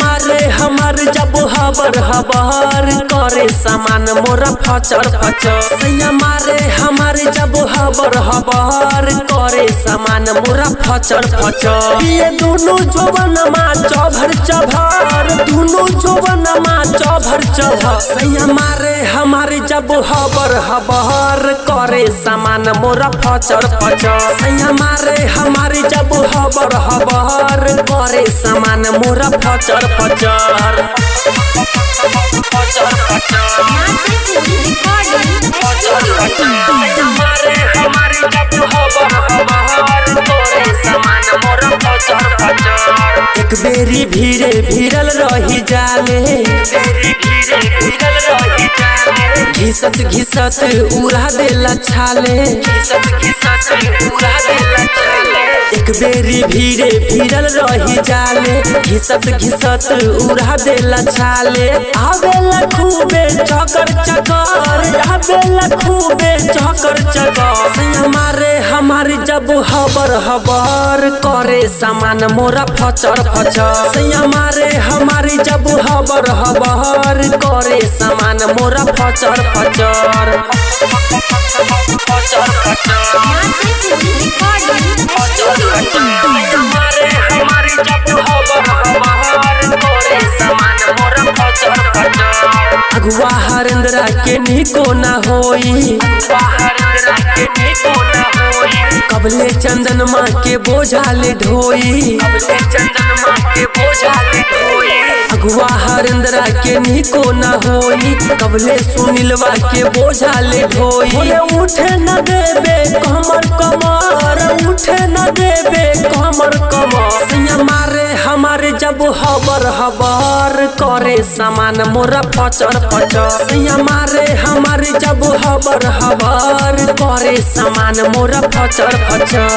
मारे हमार जब हबर हबर करे सामान मोरा फचर फचर सैया मारे हमार जब हबर हबर करे सामान मोरा फचर फचर ये दोनों जोबन माँ चौभर चौभर दोनों जोबन माँ चौभर चौभर सैया मारे हमार जब हबर हबर करे सामान मोरा फचर फचर सैया मारे हमार जब हबर हबर करे सामान मोरा फचर फचर एक बेरी भीरे भीरल रही जाले घिसत घिसत उड़ा देला छाले एक बेरी भीरे भीरल रही जाले घिसत घिसत उड़ा देला छाले आवेला खूबे चकर चकर आवेला खूबे चकर चकर सैया मारे हमारी जब हबर हबर करे सामान मोरा फचर फचर सैया मारे हमारी जब हबर हबर करे सामान मोरा फचर फचर अगुआ हरेंद्रा के निको ना होई कबले चंदन माँ के बोझाले ढोई अगुआ हरेंद्रा के निको ना होई कबले सुनीलवा के बोझाले ढोई उठे न देबे कमर कमर उठे न देबे कमर कमर सैया मारे हमारे जब हबर हबर करे सामान मोरा फचर फचर सैया मारे हमारे जब हबर हबर करे सामान मोरा फचर फचर।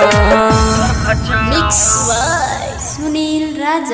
Mix by Sunil Raja.